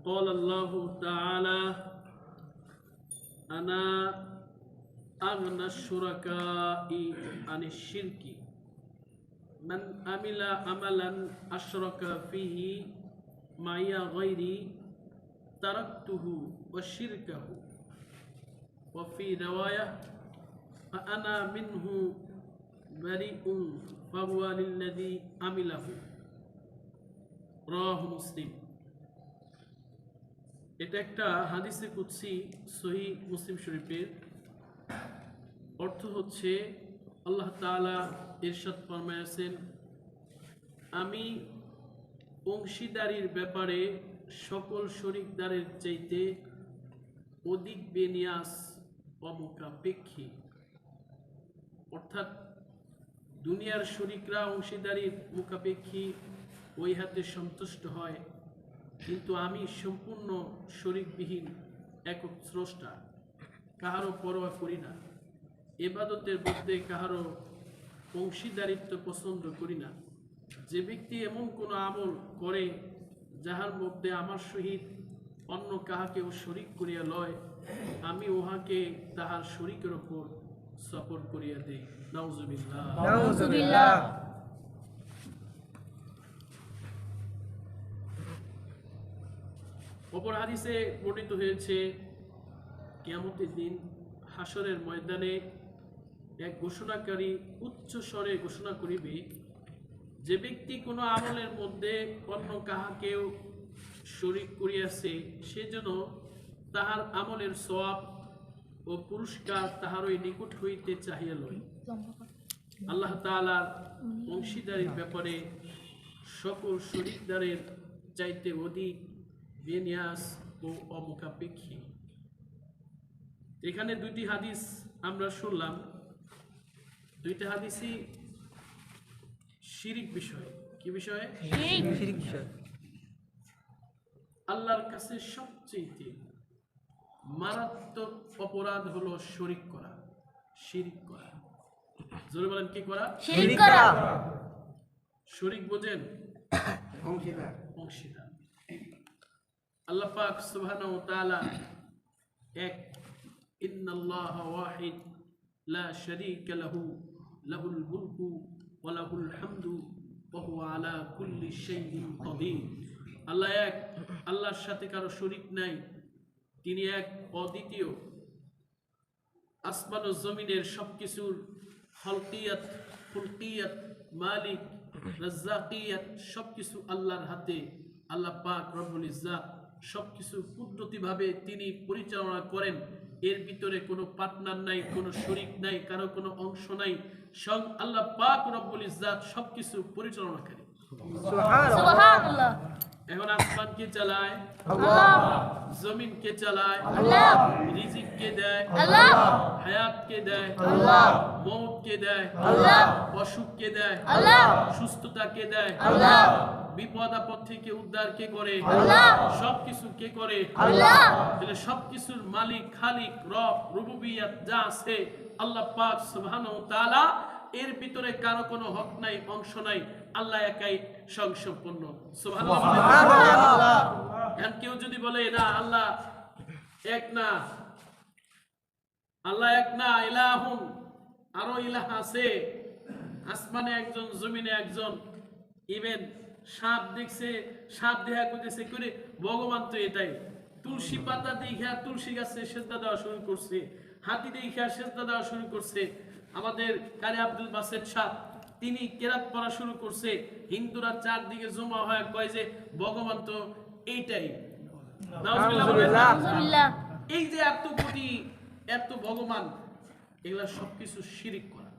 قال الله تعالى أنا أغنى الشركاء عن الشرك من عمل عملا أشرك فيه معي غيري تركته وشركه وفي رواية فأنا منه بريء فهو للذي عمله রাওয়াহু মুসলিম। এটা একটা হাদিসে কুদসি সহিহ মুসলিম শরীফের। অর্থ হচ্ছে আল্লাহ তাআলা ইরশাদ ফরমায়েছেন, আমি অংশীদারির ব্যাপারে সকল শরীকদারের চাইতে অধিক বেনিয়াস অমুখাপেক্ষী। অর্থাৎ দুনিয়ার শরীকরা অংশীদারির মুখাপেক্ষী ওই হাতে সন্তুষ্ট হয়, কিন্তু আমি সম্পূর্ণ শরীকবিহীন একক স্রষ্টা, কাহারও পরোয়া করি না। ইবাদতের মধ্যে কাহারও অংশীদারিত্ব পছন্দ করি না। যে ব্যক্তি এমন কোনো আমল করে যাহার মধ্যে আমার সহিত অন্য কাহাকেও শরীক করিয়া লয়, আমি উহাকে তাহার শরীকের উপর সফর করিয়া দেই। নাউজুবিল্লাহ, নাউজুবিল্লাহ। অপর হাদিসে বর্ণিত হয়েছে, কিয়ামতের দিন হাসরের ময়দানে এক ঘোষণাকারী উচ্চ স্বরে ঘোষণা করিবে, যে ব্যক্তি কোনো আমলের মধ্যে অন্য কাহাকেও শরীক করিয়াছে, সে যেন তাহার আমলের সওয়াব ও পুরস্কার তাহার ওই নিকট হইতে চাহিয়া লয়। আল্লাহ তাআলার অংশীদারির ব্যাপারে সকল শরীকদারের চাইতে অধিক বেনিয়াস ও অমুখাপেক্ষী। এখানে দুইটি হাদিস আমরা শুনলাম। দুইটা হাদিসই শিরিক বিষয়। কি বিষয়? শিরিক বিষয়। আল্লাহর কাছে সবচেয়ে মারাত্মক অপরাধ হলো শরিক করা, শিরিক করা। জোরে বলেন, কি করা? শিরিক করা। শরিক বোঝেন? অংশীদার। অংশীদার। আল্লাহ পাক সুবহানাহু ওয়া তাআলা এক, ইন্নাল্লাহা ওয়াহিদ লা শারীকা লাহু লাহুল মুলকু ওয়া লাহুল হামদু ওয়া হুয়া আলা কুল্লি শাইইন কাদির। আল্লাহ এক, আল্লাহর সাথে কারো শরীক নাই, তিনি এক অদ্বিতীয়। আসমান ও জমিনের সবকিছুর খলকিয়াত, খুলকিয়াত, মালিক, রাজ্জাকিয়াত সবকিছু আল্লাহর হাতে। আল্লাহ পাক রব্বুল ইজ্জাত সবকিছু কুদরতিভাবে তিনি পরিচালনা করেন। এর ভিতরে কোনো পার্টনার নাই, কোনো শরীক নাই, কারো কোনো অংশ নাই। স্বয়ং আল্লাহ পাক রব্বুল ইজ্জাত সবকিছু পরিচালনাকারী। সুবহানাল্লাহ। এখন আসমান কে চালায়? আল্লাহ। জমিন কে চালায়? আল্লাহ। রিজিক কে দেয়? আল্লাহ। হায়াত কে দেয়? আল্লাহ। মওত কে দেয়? আল্লাহ। অসুখ কে দেয়? আল্লাহ। সুস্থতা কে দেয়? আল্লাহ। বিপদ আপদ থেকে উদ্ধার কে করে? আল্লাহ। সবকিছু কে করে? আল্লাহ। তাহলে সবকিছুর মালিক, খালিক, রব, রুবুবিয়ত যা আছে আল্লাহ পাক সুবহানাহু ওয়া তাআলা। এর ভিতরে কারো কোনো হক নাই, অংশ নাই। আল্লাহ একাই স্বয়ংসম্পন্ন। সুবহানাল্লাহ। এখন কেউ যদি বলে না আল্লাহ এক না, আল্লাহ এক না, ইলাহুন, আরো ইলাহ আছে, আসমানে একজন, জমিনে একজন, ইভেন সাপ দেখছে, সাপ দেখা করতেছে করে ভগবান তো এটাই। তুলসী পাতা দেখা তুলসী গাছে সেজদা দেওয়া শুরু করছে, হাতি দেখা সেজদা দেওয়া শুরু করছে। আমাদের কারি আব্দুল বাসেত সাহেব তিনি কেরাত পড়া শুরু করছে। হিন্দুরা চারদিকে জমা হয়, কয় যে ভগবান তো এইটাই। নাউজুবিল্লাহ। এই যে এত কোটি, এত ভগবান, এগুলা সবকিছু শিরিক করা।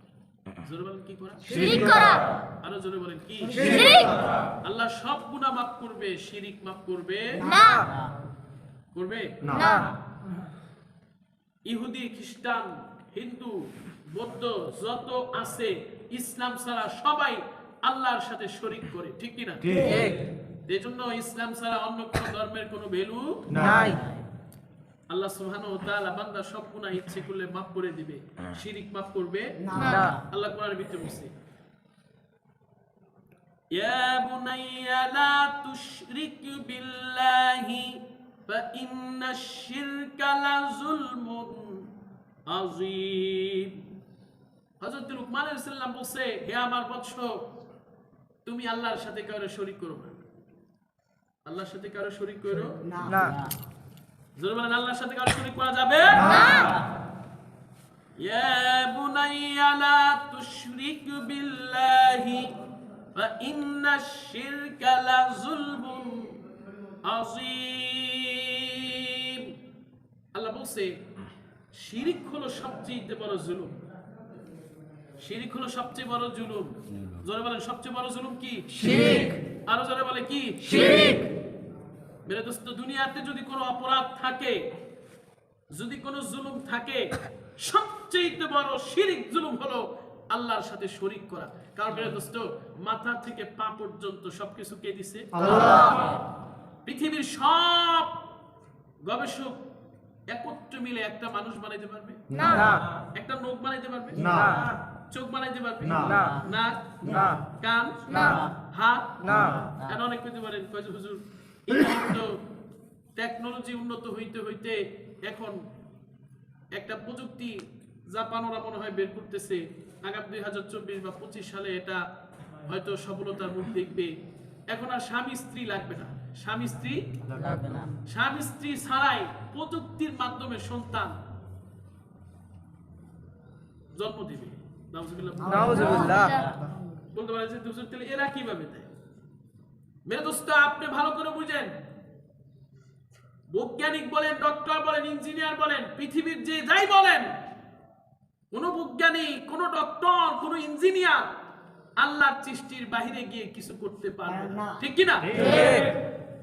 জোরে বলেন, কি করা? শিরিক করা। আরো জোরে বলেন, কি? শিরিক। আল্লাহ সব গুনাহ মাফ করবে, শিরিক মাফ করবে না। করবে না। ইহুদি, খ্রিস্টান, হিন্দু, বৌদ্ধ যত আছে, ইসলাম ছাড়া সবাই আল্লাহর সাথে শরীক করে। ঠিক কি না? ঠিক। এজন্য ইসলাম ছাড়া অন্য কোন ধর্মের কোনো ভ্যালু নাই। আল্লাহ সুবহানাহু ওয়া তাআলা বান্দা সব গুনাহ ইচ্ছে করলে মাফ করে দিবে, শিরিক মাফ করবে না। আল্লাহ কোরআনের ভিতরে বলছে, ইয়া বুনাইয়া লা তুশরিক বিল্লাহি ফাইন্নাশ শিরকা লাযুলমুন আযীম। হযরত লুকমান আলাইহিস সালাম বলছে, হে আমার বৎস, তুমি আল্লাহর সাথে কারো শরীক করো না। আল্লাহর সাথে কারো শরীক করো না। জোরে বলেন, আল্লাহর সাথে কারো শরীক করা যাবে না। ইয়া বুনাইয়া লা তুশরিক বিল্লাহি ফাইন্নাশ শিরকা লাযুলমুন আযীম। আল্লাহ বলছে শিরিক হলো সবচেয়ে বড় জুলুম। শিরিক হলো সবচেয়ে বড় জুলুম। জোরে বলেন, সবচেয়ে বড় জুলুম কি? শিরক। আরো জোরে বলে কি? শিরক। মেরে দোস্ত, দুনিয়াতে যদি কোনো অপরাধ থাকে, যদি কোনো জুলুম থাকে, সবচেয়ে বড় শিরিক জুলুম হলো আল্লাহর সাথে শরীক করা। কারণ মেরে দোস্ত, মাথা থেকে পা পর্যন্ত সবকিছু কে দিছে? আল্লাহ। পৃথিবীর সব গবেষক একত্রে মিলে একটা মানুষ বানাইতে পারবে? না। একটা নখ বানাইতে পারবে? না। চোখ বানাইতে পারবে? না। নাক? না। কান? না। হাত? না। আর অনেক কিছু পারেন। কয়েছে হুজুর, টেকনোলজি উন্নত হইতে হইতে এখন একটা প্রযুক্তি জাপান ওরা মনে হয় বের করতেছে, আগামী 2024 বা 25 সালে এটা হয়তো সফলতার মুখ দেখবে। এখন আর স্বামী স্ত্রী লাগবে না। স্বামী স্ত্রী লাগবে না। স্বামী স্ত্রী ছাড়াই প্রযুক্তির মাধ্যমে সন্তান জন্ম দিবে। নাউজুবিল্লাহ। নাউজুবিল্লাহ। বলতে পারে যে হুজুর, তাহলে এরা কিভাবে দেয়? মেরে দোস্ত, আপনি ভালো করে বুঝেন, বৈজ্ঞানিক বলেন, ডক্টর বলেন, ইঞ্জিনিয়ার বলেন, পৃথিবীর যে যাই বলেন, কোন বৈজ্ঞানিক, কোন ডক্টর, কোন ইঞ্জিনিয়ার আল্লাহর সৃষ্টির বাহিরে গিয়ে কিছু করতে পারবে না। ঠিক কি না?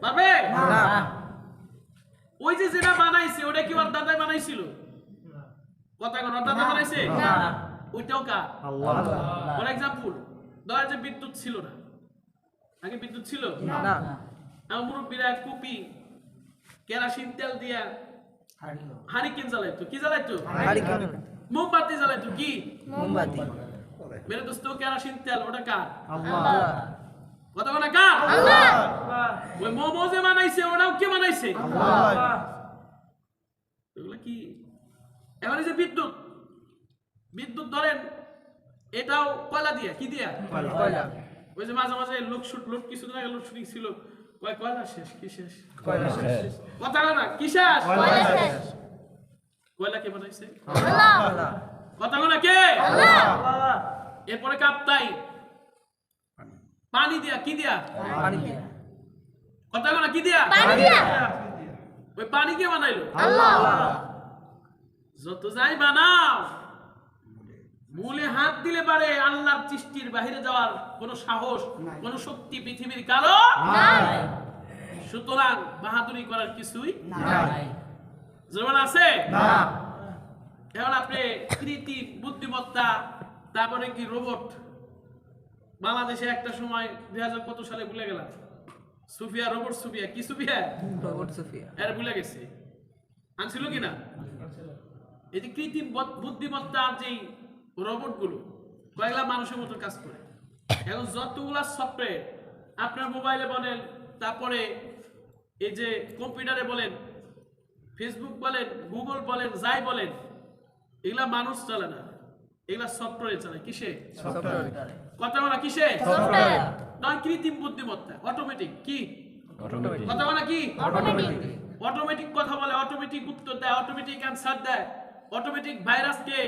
পারবে না। ওই যে যেটা বানাইছে ওটা কি ওর দাদাই বানাইছিল? কথা কোন দাদা বানাইছে? না। ওইটাও কার? আল্লাহ। ফর এক্সাম্পল, ধরা যে বিদ্যুৎ ছিল না, আগে বিদ্যুৎ ছিল না। মুরব্বীরা কুপি কেরাসিন তেল দিয়া হারিকেন জ্বালাইতো। কি জ্বালাইতো? হারিকেন। মোমবাতি জ্বালাইতো। কি? মোমবাতি। মেরে দোস্ত, কেরাসিন তেল ওটা কার? আল্লাহ। কথা বলে কার? আল্লাহ। ওই মোমো যে বানাইছে ওটাও কে বানাইছে? আল্লাহ। এগুলো কি? এবার এই যে বিদ্যুৎ, বিদ্যুৎ ধরেন এটাও কয়লা দিয়া। কি দিয়া? কয়লা। ওই যে মাঝে মাঝে লোড কিছুদিন আগে লোডশেডিং ছিল, কয়লা শেষ। কি শেষ? কয়লা শেষ। কথা না, কি শেষ? কয়লা শেষ। কয়লা কে বানাইছে? আল্লাহ। কথা না, কে? আল্লাহ। এরপরে কাপ্তাই পানি দিয়া। কি দিয়া? পানি দিয়া। কথা না, কি দিয়া? পানি দিয়া। ওই পানি কে বানাইলো? আল্লাহ। যত যাই বানাও, মূলে হাত দিলে পারে আল্লাহর সৃষ্টির বাহিরে যাওয়ার কোন সাহস, কোন শক্তি পৃথিবীর কারো নাই। সুতরাং বাহাদুরি করার কিছুই নাই। যেমন আছে না। এখন আপনি কৃত্রিম বুদ্ধিমত্তা, তারপরে কি রোবট। বাংলাদেশে একটা সময় 2000 কত সালে ভুলে গেলাম, সুফিয়া, রোবট সুফিয়া। কি সুফিয়া? রোবট সুফিয়া। এর ভুলে গেছে, আনছিল কিনা? এই যে কৃত্রিম বুদ্ধিমত্তার যেই রোবট গুলো, কয়েকলা মানুষের মতো কাজ করে। এখন যতগুলা সফটওয়্যার আপনার মোবাইলে বলেন, তারপরে এই যে কম্পিউটারে বলেন, ফেসবুক বলেন, গুগল বলেন, যাই বলেন, এগুলা মানুষ চলে না, এগুলা সফটওয়্যার চলে। কিসে? সফটওয়্যার। কথা বলা কিসে? সফটওয়্যার। নয় কৃত্রিম বুদ্ধিমত্তা, অটোমেটিক। কি? অটোমেটিক। কথা বলা কি? অটোমেটিক। অটোমেটিক কথা বলে, অটোমেটিক উত্তর দেয়, অটোমেটিক অ্যান্সার দেয়, অটোমেটিক ভাইরাসকে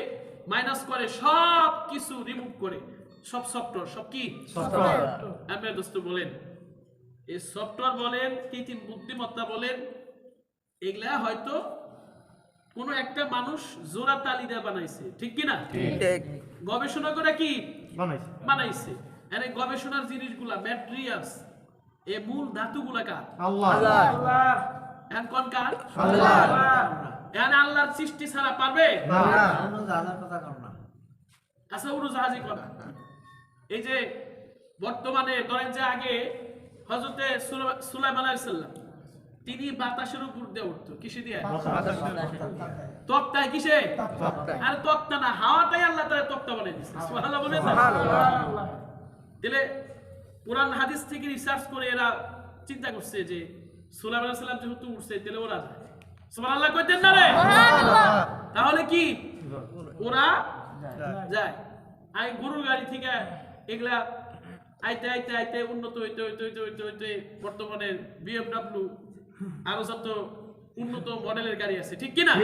মাইনাস করে, সব কিছু রিমুভ করে। সব সফটওয়্যার। সব কি? সফটওয়্যার। আপনার দোস্ত বলেন, এই সফটওয়্যার বলেন, কৃত্রিম বুদ্ধিমত্তা বলেন, এগুলা হয়তো কোনো একটা মানুষ জোড়া তালি দিয়ে বানাইছে। ঠিক কি না? ঠিক। গবেষণা করে কি বানাইছে? এর গবেষণার জিনিসগুলা, ম্যাটেরিয়ালস, এই মূল ধাতুগুলা কার? আল্লাহ। এখন কোন কার? আল্লাহ। এখন আল্লাহর সৃষ্টি ছাড়া পারবে? না। আচ্ছা, উড়োজাহাজি করা। এই যে বর্তমানে ধরেন যে আগে হযরতে সুলাইমান আলাইহিস সালাম, তিনি বাতাসের উপর দিয়ে উঠতো। কিসে দিয়ে? তক্তায়। কিসে? তক্তায়। আরে তক্তা না, হাওয়াটাই আল্লাহ তাআলা তক্তা বানিয়ে দিয়েছে। সুবহানাল্লাহ বলেন না? তাহলে কোরআন হাদিস থেকে রিসার্চ করে এরা চিন্তা করছে যে সুলাইমান আলাইহিস সালাম যেহেতু উঠছে তাহলে ওরা যায় সুবহানাল্লাহ কইতেন না রে তাহলে কি ওরা যায় আই গরুর গাড়ি থেকে এগুলা আইতে আইতে আইতে উন্নত হইতে হইতে হইতে হইতে হইতে বর্তমানে BMW আরো যত উন্নত মডেলের গাড়ি আছে ঠিক কি না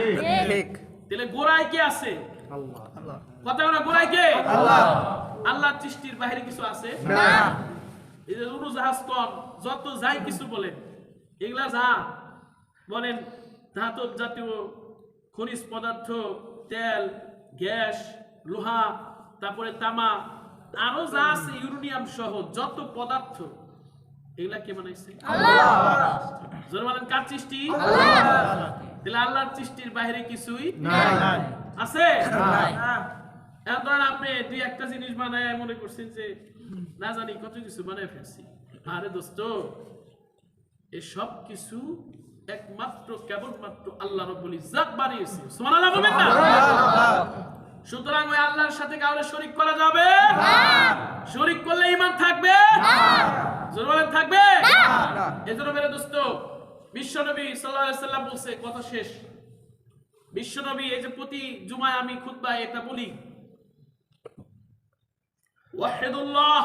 ঠিক তাহলে গোড়ায় কে আছে আল্লাহ কথা বলা গোড়ায় কে আল্লাহ আল্লাহর সৃষ্টির বাইরে কিছু আছে না এই যে উড়োজাহাজ কম যত যাই কিছু বলেন এগুলা যা বলেন ধাতব জাতীয় খনিজ পদার্থ তেল গ্যাস লোহা তারপরে তামা আরো যা আছে ইউরেনিয়াম সহ যত পদার্থ এগুলা কে বানাইছে আল্লাহ জোরে বলেন কার সৃষ্টি তাহলে আল্লাহর সৃষ্টির বাইরে কিছুই নাই আছে নাই এখন ধরেন আপনি দুই একটা জিনিস বানায় মনে করছেন যে না জানি কত কিছু বানায় ফেলছি আরে দোস্ত এই সব কিছু একমাত্র কেবলমাত্র আল্লাহ রাব্বুল ইজ্জত বানিয়েছে সুবহানাল্লাহ বলবেন না সুতরাং ওই আল্লাহর সাথে কাউকে শরীক করা যাবে না শরীক করলে ঈমান থাকবে না জোরে বলেন থাকবে না এজন্য মেরে দোস্ত বিশ্বনবী সাল্লাল্লাহু আলাইহি সাল্লাম বলছে কথা শেষ বিশ্বনবী এই যে প্রতি জুমায় আমি খুতবায় এটা বলি ওয়াহিদুল্লাহ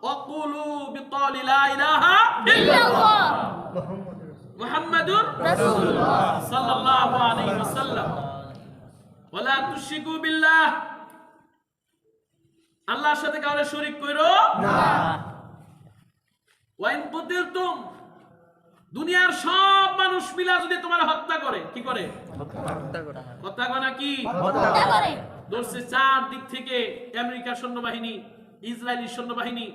ওয়াকুলু বিকালি লা ইলাহা ইল্লাল্লাহ মুহাম্মাদুর রাসূলুল্লাহ সাল্লাল্লাহু আলাইহি ওয়াসাল্লাম ওয়ালা তুশরিকু বিল্লাহ আল্লাহর সাথে কাউকে শরীক কইরো না ওয়া ইন কুতিলতুম দুনিয়ার সব মানুষ মিলা যদি তোমার হত্যা করে কি করে হত্যা করে নাকি হত্যা করে ধরছে চার দিক থেকে আমেরিকার সৈন্যবাহিনী ইসরায়েলি সৈন্যবাহিনী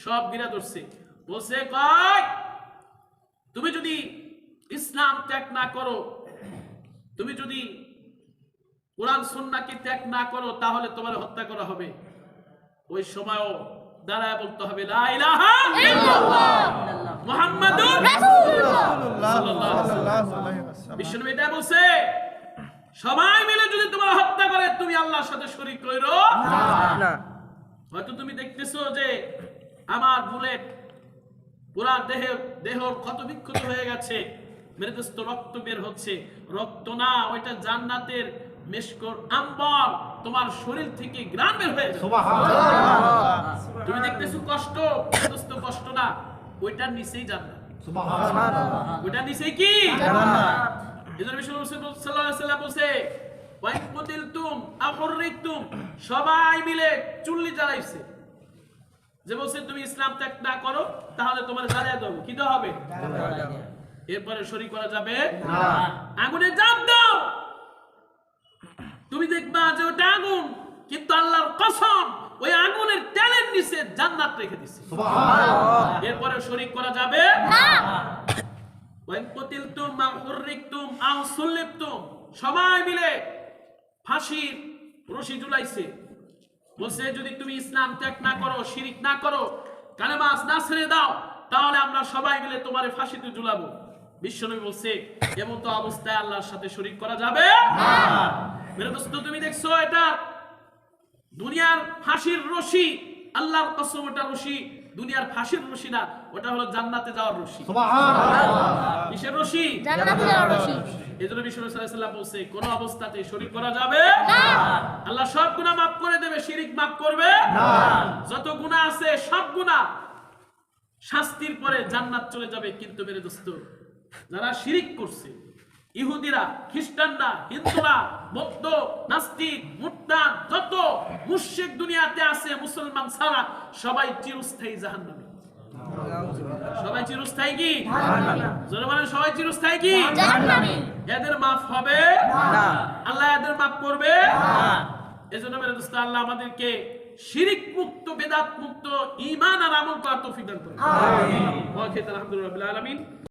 সব গিরা ধরছে বলছে কয় তুমি যদি ইসলাম ত্যাগ না করো তুমি যদি কোরআন সুন্নাহকে ত্যাগ না করো তাহলে তোমার হত্যা করা হবে ওই সময়ও দাঁড়ায় বলতে হবে লা ইলাহা ইল্লাল্লাহ মুহাম্মাদুর রাসূলুল্লাহ সাল্লাল্লাহু আলাইহি ওয়াসাল্লাম বিশ্বনবী এটা বলছে সবাই মিলে যদি তোমার হত্যা করে তুমি আল্লাহর সাথে শরীক কইরো না হয়তো তুমি দেখতেছো যে আমার বুলেট পুরা দেহ ক্ষত বিক্ষত হয়ে গেছে মেরে দোস্ত রক্ত বের হচ্ছে রক্ত না ওইটা জান্নাতের মেশকর আম্বর তোমার শরীর থেকে ঘ্রাণ বের হয়ে যাচ্ছে সুবহানাল্লাহ তুমি দেখতেছো কষ্ট দোস্ত কষ্ট না ওইটার নিচেই জান্নাত সুবহানাল্লাহ ওইটার নিচেই কি জান্নাত এজন্য বিশ্বনবী সাল্লাল্লাহু আলাইহি ওয়াসাল্লাম বলেছে ওয়াইন কুতিলতুম আহরিকতুম সবাই মিলে চুল্লি জ্বালাইছে যে বলছে তুমি ইসলাম ত্যাগ না করো তাহলে তোমার জ্বালিয়ে দেব কি দেওয়া হবে এরপরে শরীক করা যাবে না আগুনে জাপ দাও তুমি দেখবা যে ওটা আগুন কিন্তু আল্লাহর কসম ওই আগুনের তেলের নিচে জান্নাত রেখে দিয়েছে সুবহানাল্লাহ এরপরে শরীক করা যাবে না ওয়াইন কুতিলতুম আহরিকতুম আও সুলিবতুম সবাই মিলে ফাঁসির রশি ঝুলাইছে বলছে যদি তুমি ইসলাম ত্যাগ না করো শিরিক না করো কালেমা না ছেড়ে দাও তাহলে আমরা সবাই মিলে তোমারে ফাঁসিতে ঝুলাবো বিশ্বনবী বলছে এমন তো অবস্থায় আল্লাহর সাথে শরীক করা যাবে না মেরে দোস্ত তুমি দেখছো এটা দুনিয়ার ফাঁসির রশি আল্লাহর কসম ওটা রশি দুনিয়ার ফাঁসির রশি না ওটা হলো জান্নাতে যাওয়ার রশি সুবহানাল্লাহ কিসের রশি জান্নাতে যাওয়ার রশি এজন্য বিশ্বনবী সাল্লাল্লাহু আলাইহি ওয়াসাল্লাম বলছে কোন অবস্থাতে শরীক করা যাবে না আল্লাহ সব গুনাহ maaf করে দেবে শিরিক maaf করবে না যত গুনাহ আছে সব গুনাহ শাস্তির পরে জান্নাত চলে যাবে কিন্তু মেরে দোস্ত যারা শিরিক করছে ইহুদিরা খ্রিস্টানরা হিন্দুরা বৌদ্ধ নাস্তিক মুরতাদ যত মুশরিক দুনিয়াতে আছে মুসলমান ছাড়া সবাই চিরস্থায়ী জাহান্নামী সবাই চিরস্থায়ী কি জোরে বলেন সবাই চিরস্থায়ী কি জাহান্নামী এদের maaf হবে না আল্লাহ এদের maaf করবে না এজন্য মেরে দোস্ত আল্লাহ আমাদেরকে শিরিক মুক্ত বেদাত মুক্ত ঈমান আর আমল করার তৌফিক দান করুন আমিন ওয়া আলহামদুলিল্লাহি রাব্বিল আলামিন